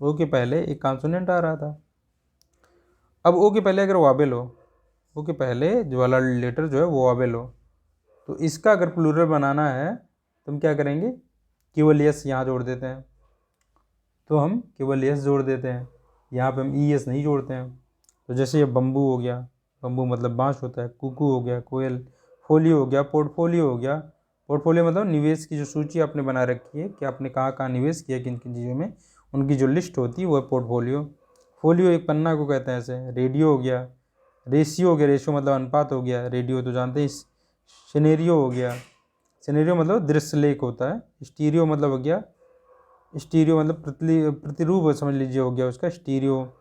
S1: ओ के पहले एक कॉन्सोनेंट आ रहा था। अब ओ के पहले अगर वावेल हो, ओ के पहले जो वाला लेटर जो है वो वावेल हो, तो इसका अगर प्लूरल बनाना है तो हम क्या करेंगे, केवल यस यहाँ जोड़ देते हैं। तो हम केवल यस जोड़ देते हैं, यहाँ पे हम ई एस नहीं जोड़ते हैं। तो जैसे ये बम्बू हो गया, बम्बू मतलब बाँस होता है। कुकू हो गया कोयल, फोलियो हो गया, पोर्टफोलियो हो गया। पोर्टफोलियो मतलब निवेश की जो सूची आपने बना रखी है कि आपने कहाँ कहाँ निवेश किया, किन किन चीज़ों में, उनकी जो लिस्ट होती है वो है पोर्टफोलियो। फोलियो एक पन्ना को कहते हैं ऐसे। रेडियो हो गया, रेशियो हो गया, रेशियो मतलब अनुपात हो गया, रेडियो तो जानते हैं। सिनेरियो हो गया, सिनेरियो मतलब दृश्य लेख होता है। स्टीरियो मतलब हो गया, स्टीरियो मतलब प्रतिरूप समझ लीजिए, हो गया उसका स्टीरियो।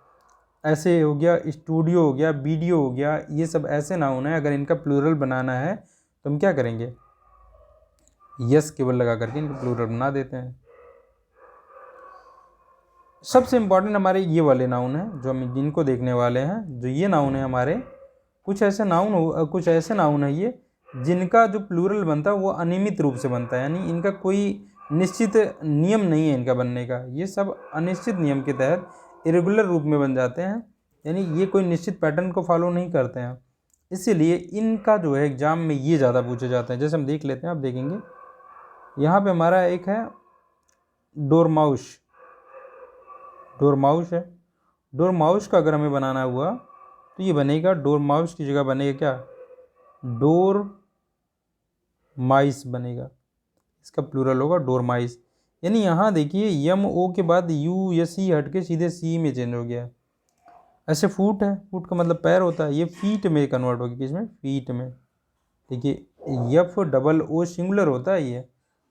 S1: ऐसे हो गया स्टूडियो हो गया, वीडियो हो गया। ये सब ऐसे नाउन है, अगर इनका प्लूरल बनाना है तो हम क्या करेंगे, यस केवल लगा करके इनको प्लूरल बना देते हैं। सबसे इम्पॉर्टेंट हमारे ये वाले नाउन हैं जो हम जिनको देखने वाले हैं। जो ये नाउन है हमारे, कुछ ऐसे नाउन है ये जिनका जो प्लूरल बनता है वो अनियमित रूप से बनता है, यानी इनका कोई निश्चित नियम नहीं है इनका बनने का। ये सब अनिश्चित नियम के तहत इरेगुलर रूप में बन जाते हैं, यानी ये कोई निश्चित पैटर्न को फॉलो नहीं करते हैं। इसीलिए इनका जो है एग्जाम में ये ज़्यादा पूछे जाते हैं। जैसे हम देख लेते हैं, आप देखेंगे यहाँ पे हमारा एक है डोरमाउस, डोरमाउस है। डोरमाउस का अगर हमें बनाना हुआ तो ये बनेगा, डोरमाउस की जगह बनेगा क्या, डोर माइस बनेगा। इसका प्लूरल होगा डोरमाइस। यानी यहाँ देखिए यम ओ के बाद यू या सी हट के सीधे सी में चेंज हो गया। ऐसे फुट है, फुट का मतलब पैर होता है, ये फीट में कन्वर्ट हो गया। किसमें, फीट में। देखिए यफ डबल ओ सिंगुलर होता है ये,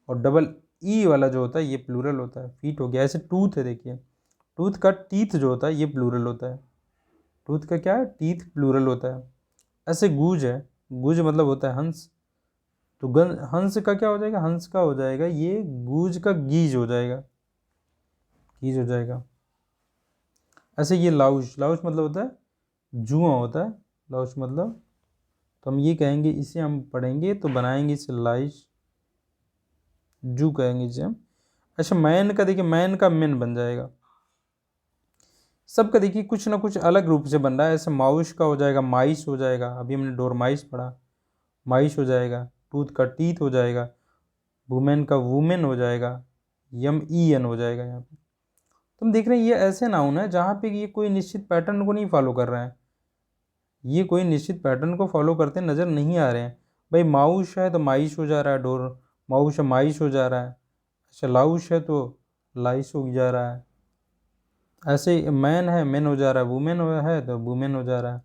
S1: और डबल ई वाला जो होता है ये प्लूरल होता है, फीट हो गया। ऐसे टूथ है, देखिए टूथ का टीथ जो होता है ये प्लूरल होता है। टूथ का क्या है, टीथ प्लूरल होता है। ऐसे गूज है, गूज मतलब होता है हंस, तो हंस का क्या हो जाएगा, हंस का हो जाएगा ये गूज का गीज हो जाएगा, गीज हो जाएगा। ऐसे ये लाउश, लाउश मतलब होता है जुआ होता है, लाउश मतलब, तो हम ये कहेंगे, इसे हम पढ़ेंगे तो बनाएंगे इसे लाइश, जू कहेंगे इसे हम। अच्छा मैन का देखिए, मैन का मेन बन जाएगा। सबका देखिए कुछ ना कुछ अलग रूप से बन रहा है। ऐसे माउस का हो जाएगा माइस हो जाएगा, अभी हमने डोरमाइस पढ़ा, माइस हो जाएगा। टूथ का टीथ हो जाएगा, वुमेन का वुमेन हो जाएगा, यम ई एन हो जाएगा यहाँ पे। तुम देख रहे हैं ये ऐसे नाउन है जहाँ पे ये कोई निश्चित पैटर्न को नहीं फॉलो कर रहे हैं, ये कोई निश्चित पैटर्न को फॉलो करते नज़र नहीं आ रहे हैं। भाई माउस है तो माइस हो जा रहा है, डोर माउस है माइस हो जा रहा है। अच्छा लाउस है तो लाइस हो जा रहा है। ऐसे मैन है, मैन हो जा रहा है, वुमेन है तो वुमेन हो जा रहा है,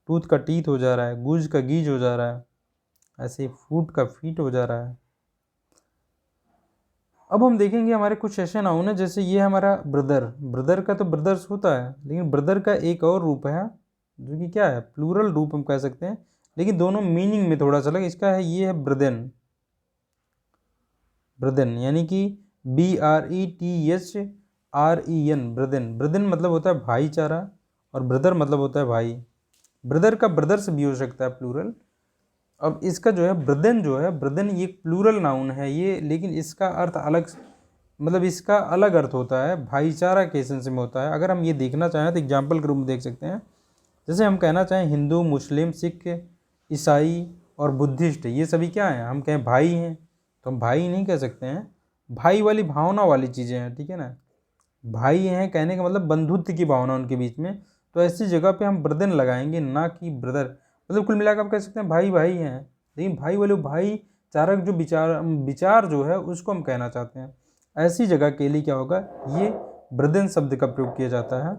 S1: टूथ का टीथ हो जा रहा है, गुज का गीज हो जा रहा है, ऐसे फूट का फीट हो जा रहा है। अब हम देखेंगे हमारे कुछ ऐसे नाउन है, जैसे ये हमारा ब्रदर, ब्रदर का तो ब्रदर्स होता है, लेकिन ब्रदर का एक और रूप है जो कि क्या है, प्लूरल रूप हम कह सकते हैं, लेकिन दोनों मीनिंग में थोड़ा सा अलग। इसका है, ये है ब्रदन, ब्रदन यानी कि BRETHREN, ब्रदन। ब्रदन मतलब होता है भाईचारा, और ब्रदर मतलब होता है भाई। ब्रदर का ब्रदर्स भी हो सकता है प्लूरल। अब इसका जो है ब्रदन, जो है ब्रदन, ये प्लूरल नाउन है ये, लेकिन इसका अर्थ अलग, मतलब इसका अलग अर्थ होता है, भाईचारा के सेंस में होता है। अगर हम ये देखना चाहें तो एग्जाम्पल के रूप में देख सकते हैं। जैसे हम कहना चाहें हिंदू, मुस्लिम, सिख, ईसाई और बुद्धिस्ट, ये सभी क्या हैं, हम कहें भाई हैं, तो हम भाई नहीं कह सकते हैं, भाई वाली भावना वाली चीज़ें हैं, ठीक है ना। भाई हैं कहने का मतलब बंधुत्व की भावना उनके बीच में, तो ऐसी जगह पे हम ब्रदन लगाएंगे, ना कि ब्रदर। मतलब कुल मिलाकर आप कह सकते हैं भाई भाई हैं, लेकिन भाई वाले भाईचारक जो विचार जो है उसको हम कहना चाहते हैं। ऐसी जगह के लिए क्या होगा, ये ब्रदन शब्द का प्रयोग किया जाता है,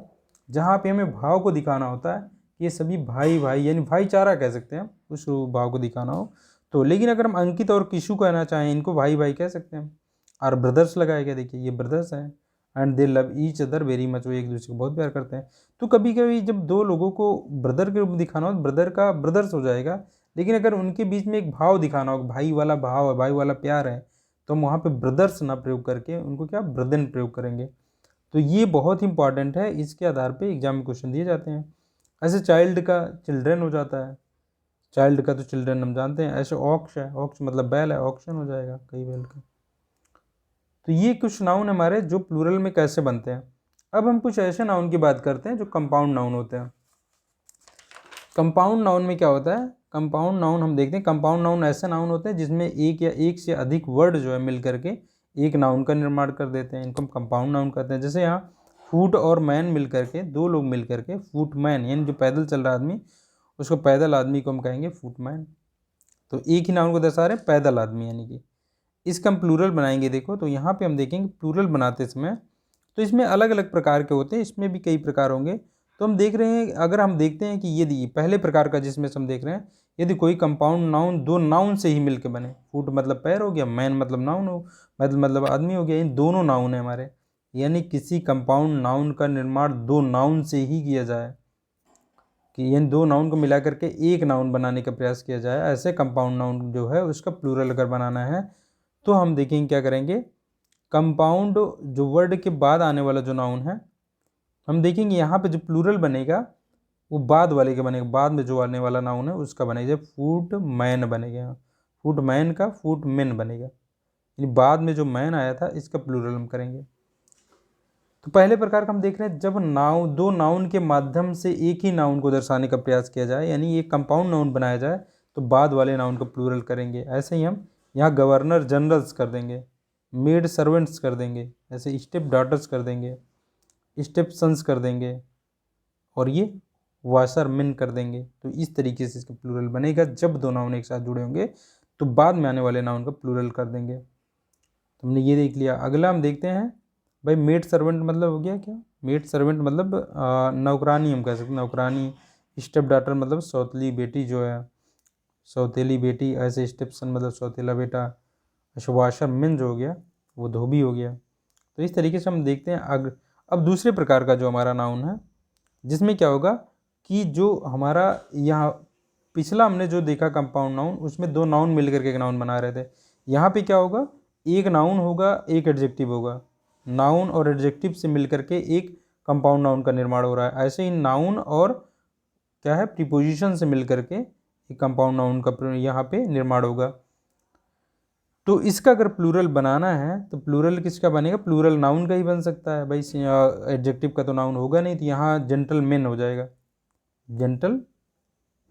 S1: जहाँ पे हमें भाव को दिखाना होता है कि ये सभी भाई भाई, यानी भाईचारा कह सकते हैं उस भाव को दिखाना हो तो। लेकिन अगर हम अंकित और किशु कहना चाहें, इनको भाई भाई कह सकते हैं, और ब्रदर्स लगाएगा, देखिए ये ब्रदर्स हैं, and they love each other very much, वो एक दूसरे को बहुत प्यार करते हैं। तो कभी कभी जब दो लोगों को ब्रदर के रूप में दिखाना हो, ब्रदर का ब्रदर्स हो जाएगा, लेकिन अगर उनके बीच में एक भाव दिखाना हो, भाई वाला भाव है, भाई वाला प्यार है, तो हम वहाँ पे ब्रदर्स ना प्रयोग करके उनको क्या ब्रदन प्रयोग करेंगे। तो ये बहुत इंपॉर्टेंट है, इसके आधार पे एग्जाम में क्वेश्चन दिए जाते हैं। ऐसे चाइल्ड का चिल्ड्रन हो जाता है, चाइल्ड का तो चिल्ड्रन हम जानते हैं। ऐसे ऑक्स है, ऑक्स मतलब बैल है, ऑक्शन हो जाएगा कई बैल का। तो ये कुछ नाउन हमारे जो प्लूरल में कैसे बनते हैं। अब हम कुछ ऐसे नाउन की बात करते हैं जो कंपाउंड नाउन होते हैं। कंपाउंड नाउन में क्या होता है, कंपाउंड नाउन हम देखते हैं, कंपाउंड नाउन ऐसे नाउन होते हैं जिसमें एक या एक से अधिक वर्ड जो है मिल करके एक नाउन का निर्माण कर देते हैं, इनको हम कंपाउंड नाउन कहते हैं। जैसे यहाँ फूट और मैन मिल करके, दो लोग मिल करके फूट मैन, यानी जो पैदल चल रहा आदमी, उसको पैदल आदमी को हम कहेंगे फूट मैन। तो एक ही नाउन को दर्शा रहे हैं, पैदल आदमी, यानी कि इसका हम प्लूरल बनाएंगे। देखो तो यहाँ पे हम देखेंगे प्लूरल बनाते समय तो इसमें अलग अलग प्रकार के होते हैं, इसमें भी कई प्रकार होंगे। तो हम देख रहे हैं, अगर हम देखते हैं कि यदि पहले प्रकार का जिसमें से हम देख रहे हैं, यदि कोई कंपाउंड नाउन दो नाउन से ही मिलकर बने, फुट मतलब पैर हो गया, मैन मतलब नाउन हो, मतलब आदमी हो गया, इन दोनों नाउन है हमारे, यानी किसी कंपाउंड नाउन का निर्माण दो नाउन से ही किया जाए, कि इन दो नाउन को मिला करके एक नाउन बनाने का प्रयास किया जाए, ऐसे कंपाउंड नाउन जो है उसका प्लूरल अगर बनाना है तो हम देखेंगे क्या करेंगे। कंपाउंड जो वर्ड के बाद आने वाला जो नाउन है, हम देखेंगे यहाँ पे जो प्लूरल बनेगा वो बाद वाले का बनेगा, बाद में जो आने वाला नाउन है उसका बनेगा, फूट मैन बनेगा, फूट मैन का फूट मैन बनेगा, यानी बाद में जो मैन आया था इसका प्लूरल हम करेंगे। तो पहले प्रकार का हम देख रहे हैं, जब दो नाउन के माध्यम से एक ही नाउन को दर्शाने का प्रयास किया जाए, यानी एक कंपाउंड नाउन बनाया जाए, तो बाद वाले नाउन को प्लूरल करेंगे। ऐसे ही हम यहाँ गवर्नर जनरल्स कर देंगे, मेड सर्वेंट्स कर देंगे, ऐसे स्टेप डॉटर्स कर देंगे, स्टेप सन्स कर देंगे, और ये वाशर मेन कर देंगे। तो इस तरीके से इसका प्लूरल बनेगा, जब दो नाउन एक साथ जुड़े होंगे तो बाद में आने वाले नाउन का प्लूरल कर देंगे। तो हमने ये देख लिया। अगला हम देखते हैं भाई, मेड सर्वेंट मतलब हो गया क्या, मेड सर्वेंट मतलब नौकरानी हम कह सकते हैं, नौकरानी। स्टेप डॉटर मतलब सौतेली बेटी जो है, सौतेली बेटी। ऐसे स्टेप सन मतलब सौतेला बेटा। वाशर मेन जो हो गया वो धोबी हो गया। तो इस तरीके से हम देखते हैं। अब दूसरे प्रकार का जो हमारा नाउन है, जिसमें क्या होगा कि जो हमारा यहाँ पिछला हमने जो देखा कंपाउंड नाउन, उसमें दो नाउन मिलकर के एक नाउन बना रहे थे। यहाँ पे क्या होगा, एक नाउन होगा, एक एडजेक्टिव होगा, नाउन और एडजेक्टिव से मिलकर के एक कंपाउंड नाउन का निर्माण हो रहा है। ऐसे ही नाउन और क्या है, प्रीपोजिशन से मिलकर के एक कंपाउंड नाउन का यहाँ पे निर्माण होगा। तो इसका अगर प्लूरल बनाना है तो प्लूरल किसका बनेगा, प्लूरल नाउन का ही बन सकता है भाई, एडजेक्टिव का तो नाउन होगा नहीं। तो यहाँ जेंटल मैन हो जाएगा, जेंटल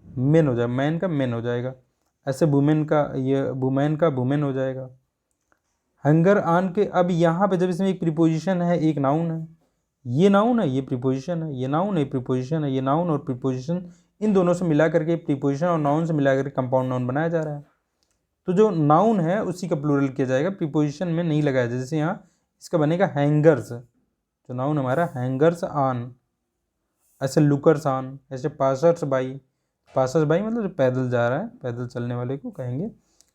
S1: मैन हो जाएगा, मैन का मैन हो जाएगा। ऐसे वुमेन का, ये वुमेन का वुमेन हो जाएगा। हंगर आन के, अब यहाँ पे जब इसमें एक प्रीपोजिशन है, एक नाउन है, ये नाउन है, ये प्रीपोजिशन है, ये नाउन है, प्रीपोजिशन है, ये नाउन और प्रीपोजिशन, इन दोनों से मिला करके, प्रीपोजिशन और नाउन से मिला करके कंपाउंड नाउन बनाया जा रहा है। तो जो नाउन है उसी का प्लूरल किया जाएगा, प्रीपोजिशन में नहीं लगाया जाए। जैसे यहाँ इसका बनेगा हैंगर्स, जो नाउन हमारा हैंगर्स ऑन, ऐसे लुकर्स ऑन, ऐसे पासर्स बाई, पासर्स बाई मतलब जो पैदल जा रहा है, पैदल चलने वाले को कहेंगे।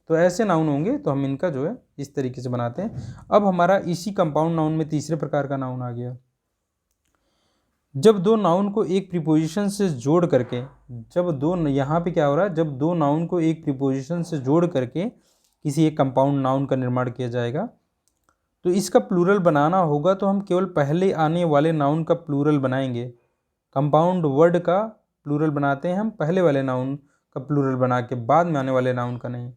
S1: तो ऐसे नाउन होंगे तो हम इनका जो है इस तरीके से बनाते हैं। अब हमारा इसी कंपाउंड नाउन में तीसरे प्रकार का नाउन आ गया। जब दो नाउन को एक प्रीपोजिशन से जोड़ करके, जब दो, यहाँ पे क्या हो रहा है, जब दो नाउन को एक प्रीपोजिशन से जोड़ करके किसी एक कंपाउंड नाउन का निर्माण किया जाएगा, तो इसका प्लूरल बनाना होगा तो हम केवल पहले आने वाले नाउन का प्लूरल बनाएंगे। कंपाउंड वर्ड का प्लूरल बनाते हैं हम पहले वाले नाउन का प्लूरल बना के, बाद में आने वाले नाउन का नहीं।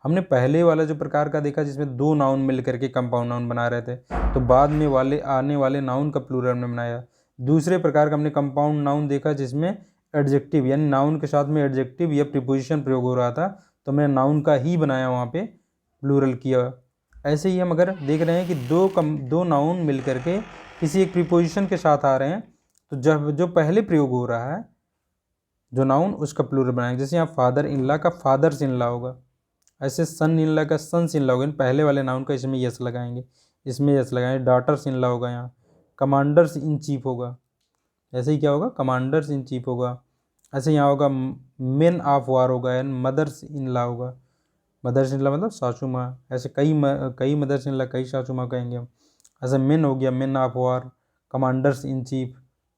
S1: हमने पहले वाला जो प्रकार का देखा जिसमें दो नाउन मिल करके कंपाउंड नाउन बना रहे थे, तो बाद में वाले आने वाले नाउन का प्लूरल हमने बनाया। दूसरे प्रकार का हमने कंपाउंड नाउन देखा जिसमें एडजेक्टिव यानी नाउन के साथ में एडजेक्टिव या प्रीपोजिशन प्रयोग हो रहा था, तो हमने नाउन का ही बनाया, वहाँ पे प्लूरल किया। ऐसे ही हम अगर देख रहे हैं कि दो नाउन मिल करके किसी एक प्रीपोजिशन के साथ आ रहे हैं, तो जब जो पहले प्रयोग हो रहा है जो नाउन, उसका प्लूरल बनाएंगे। जैसे यहाँ फादर इन लॉ का फादर्स इन लॉ होगा, ऐसे सन इन लॉ का सन्स इन लॉ होगा। पहले वाले नाउन का इसमें यस लगाएंगे, इसमें यस लगाएंगे। डॉटर्स इन लॉ होगा, यहाँ कमांडर्स इन चीफ होगा, ऐसे ही क्या होगा, कमांडर्स इन चीफ होगा। ऐसे यहाँ होगा मेन ऑफ वार होगा, यानी मदर्स इन लॉ होगा। मदर्स इन लॉ मतलब सासू माँ, ऐसे कई मदर्स इन लॉ, कई सासू माँ कहेंगे हम। ऐसे मेन हो गया main of war, commanders in chief.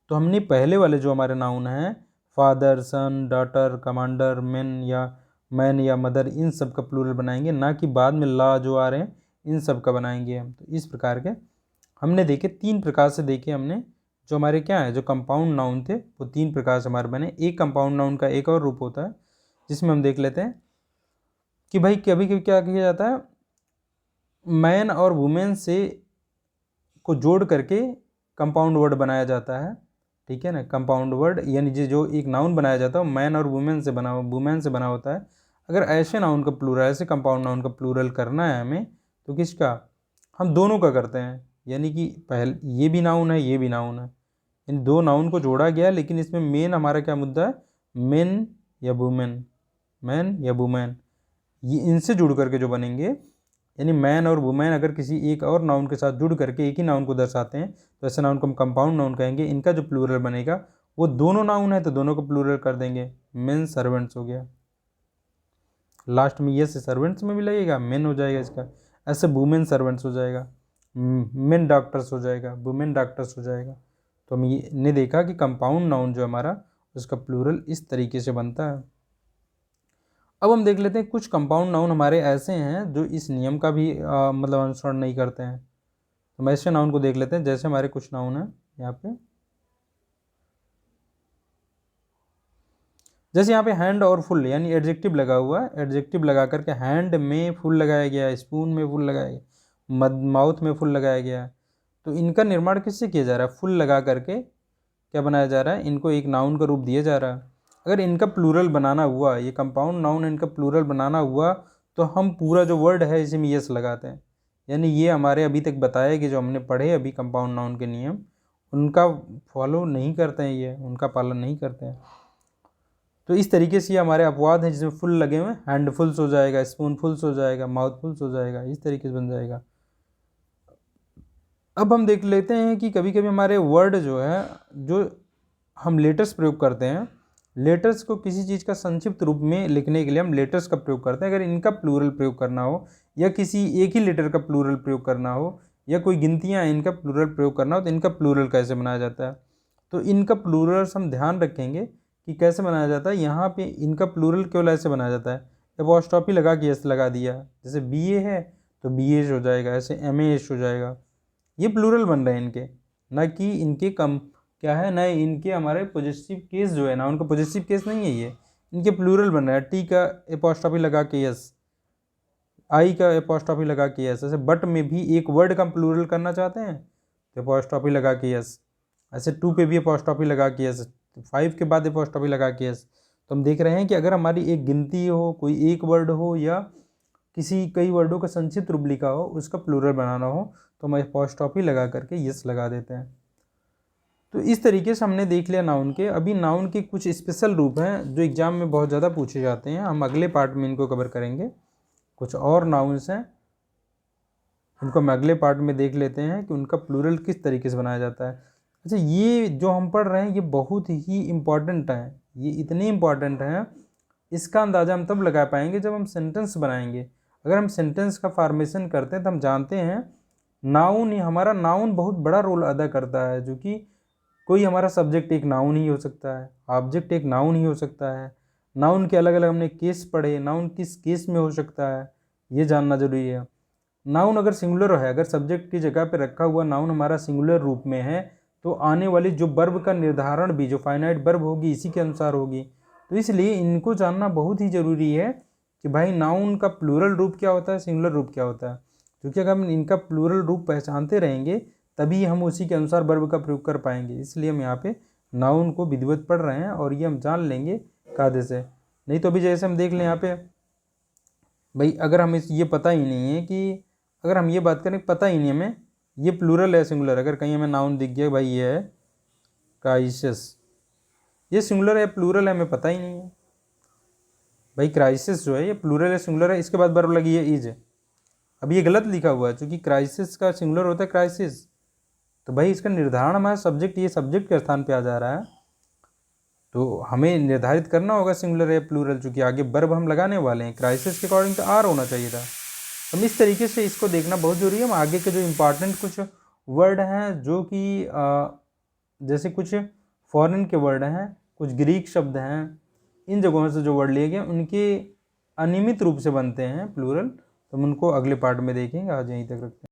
S1: तो हमने पहले वाले जो हमारे नाउन हैं, फादर, सन, डॉटर, कमांडर, मैन या मदर, इन सब का प्लूरल बनाएंगे, ना कि बाद में ला जो आ रहे हैं इन सब का बनाएंगे हम। तो इस प्रकार के हमने देखे, 3 प्रकार से देखे हमने, जो हमारे क्या है, जो कंपाउंड नाउन थे वो 3 प्रकार से हमारे बने। एक कंपाउंड नाउन का एक और रूप होता है जिसमें हम देख लेते हैं कि भाई कभी कभी क्या किया जाता है, मैन और वुमेन से को जोड़ करके कंपाउंड वर्ड बनाया जाता है, ठीक है ना। कंपाउंड वर्ड यानी जो एक नाउन बनाया जाता है मैन और वुमेन से बना होता है। अगर ऐसे नाउन का प्लूरल, ऐसे कंपाउंड नाउन का प्लूरल करना है हमें, तो किसका, हम दोनों का करते हैं। यानी कि पहले ये भी नाउन है, ये भी नाउन है, इन दो नाउन को जोड़ा गया, लेकिन इसमें मेन हमारा क्या मुद्दा है, मेन या वुमेन, मैन या वुमेन, ये इनसे जुड़ करके जो बनेंगे, यानी मैन और वुमेन अगर किसी एक और नाउन के साथ जुड़ करके एक ही नाउन को दर्शाते हैं, तो ऐसे नाउन को हम कंपाउंड नाउन कहेंगे। इनका जो प्लूरल बनेगा वो दोनों नाउन है तो दोनों को प्लूरल कर देंगे। मेन सर्वेंट्स हो गया, लास्ट में ये से सर्वेंट्स में भी लगेगा, मेन हो जाएगा इसका। ऐसे वुमेन सर्वेंट्स हो जाएगा, मेन डॉक्टर्स हो जाएगा, वुमेन डॉक्टर्स हो जाएगा। तो हम ये ने देखा कि कंपाउंड नाउन जो हमारा, उसका प्लूरल इस तरीके से बनता है। अब हम देख लेते हैं कुछ कंपाउंड नाउन हमारे ऐसे हैं जो इस नियम का भी मतलब अनुसरण नहीं करते हैं। तो हम ऐसे नाउन को देख लेते हैं, जैसे हमारे कुछ नाउन हैं यहाँ पे, जैसे यहाँ पे हैंड और फुल, यानी एडजेक्टिव लगा हुआ है, एडजेक्टिव लगा करके हैंड में फुल लगाया गया है, स्पून में फुल लगाया गया, माउथ में फुल लगाया गया है। तो इनका निर्माण किससे किया जा रहा है, फुल लगा करके क्या बनाया जा रहा है, इनको एक नाउन का रूप दिया जा रहा है। अगर इनका प्लूरल बनाना हुआ, ये कंपाउंड नाउन इनका प्लूरल बनाना हुआ, तो हम पूरा जो वर्ड है इसी में यस लगाते हैं। यानी ये हमारे अभी तक बताए कि जो हमने पढ़े अभी कंपाउंड नाउन के नियम, उनका फॉलो नहीं करते हैं, ये उनका पालन नहीं करते हैं। तो इस तरीके से ये हमारे अपवाद हैं जिसमें फुल लगे हुए, हैंडफुल्स हो जाएगा, स्पूनफुल्स हो जाएगा, माउथफुल्स हो जाएगा, इस तरीके से बन जाएगा। अब हम देख लेते हैं कि कभी कभी हमारे वर्ड जो है, जो हम लेटर्स प्रयोग करते हैं, लेटर्स को किसी चीज़ का संक्षिप्त रूप में लिखने के लिए हम लेटर्स का प्रयोग करते हैं। अगर इनका प्लूरल प्रयोग करना हो, या किसी एक ही लेटर का प्लूरल प्रयोग करना हो, या कोई गिनतियाँ इनका प्लूरल प्रयोग करना हो, तो इनका प्लूरल कैसे बनाया जाता है। तो इनका प्लूरल हम ध्यान रखेंगे कि कैसे बनाया जाता है। यहाँ पे इनका प्लूरल केवल ऐसे बनाया जाता है, एपॉस्ट्रॉफी लगा के एस लगा दिया, जैसे BA है तो BH हो जाएगा, ऐसे MAH हो जाएगा। ये प्लूरल बन रहे हैं इनके, ना कि इनके कम क्या है, ना इनके हमारे पॉजिटिव केस जो है ना, उनका पॉजिटिव केस नहीं है, ये इनके प्लूरल बन रहा है। टी का एपॉस्ट्रॉफी लगा के यस, आई का एपॉस्ट्रॉफी लगा के यस। ऐसे बट में भी एक वर्ड का प्लूरल करना चाहते हैं तो एपॉस्ट्रॉफी लगा के यस। ऐसे 2 पे भी एपॉस्ट्रॉफी लगा के यस, 5 के बाद एपॉस्ट्रॉफी लगा के यस। तो हम देख रहे हैं कि अगर हमारी एक गिनती हो, कोई एक वर्ड हो, या किसी कई वर्डों का संक्षिप्त रूप लिखा हो, उसका प्लूरल बनाना हो, तो हम एपॉस्ट्रॉफी लगा करके यस लगा देते हैं। तो इस तरीके से हमने देख लिया नाउन के। अभी नाउन के कुछ स्पेशल रूप हैं जो एग्जाम में बहुत ज़्यादा पूछे जाते हैं, हम अगले पार्ट में इनको कवर करेंगे। कुछ और नाउन्स हैं इनको हम अगले पार्ट में देख लेते हैं कि उनका प्लूरल किस तरीके से बनाया जाता है। अच्छा, ये जो हम पढ़ रहे हैं ये बहुत ही इम्पॉर्टेंट है, ये इतने इम्पॉर्टेंट हैं, इसका अंदाज़ा हम तब लगा पाएंगे जब हम सेंटेंस बनाएंगे। अगर हम सेंटेंस का फॉर्मेशन करते हैं तो हम जानते हैं नाउन, हमारा नाउन बहुत बड़ा रोल अदा करता है, जो कि कोई हमारा सब्जेक्ट एक नाउन ही हो सकता है, ऑब्जेक्ट एक नाउन ही हो सकता है। नाउन के अलग अलग हमने केस पढ़े, नाउन किस केस में हो सकता है ये जानना जरूरी है। नाउन अगर सिंगुलर है, अगर सब्जेक्ट की जगह पे रखा हुआ नाउन हमारा सिंगुलर रूप में है, तो आने वाली जो वर्ब का निर्धारण भी जो फाइनाइट वर्ब होगी इसी के अनुसार होगी। तो इसलिए इनको जानना बहुत ही ज़रूरी है कि भाई नाउन का प्लूरल रूप क्या होता है, सिंगुलर रूप क्या होता है। क्योंकि अगर हम इनका प्लूरल रूप पहचानते रहेंगे तभी हम उसी के अनुसार वर्ब का प्रयोग कर पाएंगे। इसलिए हम यहाँ पे नाउन को विधिवत पढ़ रहे हैं और ये हम जान लेंगे कायदे से। नहीं तो अभी जैसे हम देख लें यहाँ पे, भाई अगर हमें ये पता ही नहीं है कि, अगर हम ये बात करें पता ही नहीं हमें ये प्लूरल है सिंगुलर, अगर कहीं हमें नाउन दिख गया भाई ये है क्राइसिस, ये सिंगुलर है प्लूरल है हमें पता ही नहीं है। भाई क्राइसिस जो है ये प्लूरल है सिंगुलर है, इसके बाद वर्ब लगी है इज, अब ये गलत लिखा हुआ है क्योंकि क्राइसिस का सिंगुलर होता है क्राइसिस। तो भाई इसका निर्धारण हमारा सब्जेक्ट, ये सब्जेक्ट के स्थान पे आ जा रहा है, तो हमें निर्धारित करना होगा सिंगुलर है प्लूरल, चूँकि आगे वर्ब हम लगाने वाले हैं। क्राइसिस के अकॉर्डिंग तो आर होना चाहिए था। हम इस तरीके से इसको देखना बहुत जरूरी है। हम आगे के जो इम्पॉर्टेंट कुछ वर्ड हैं जो कि जैसे कुछ फॉरेन के वर्ड हैं, कुछ ग्रीक शब्द हैं, इन जगहों से जो वर्ड लिए गए उनके अनियमित रूप से बनते हैं प्लूरल, तो हम उनको अगले पार्ट में देखेंगे। आज यहीं तक रखते हैं।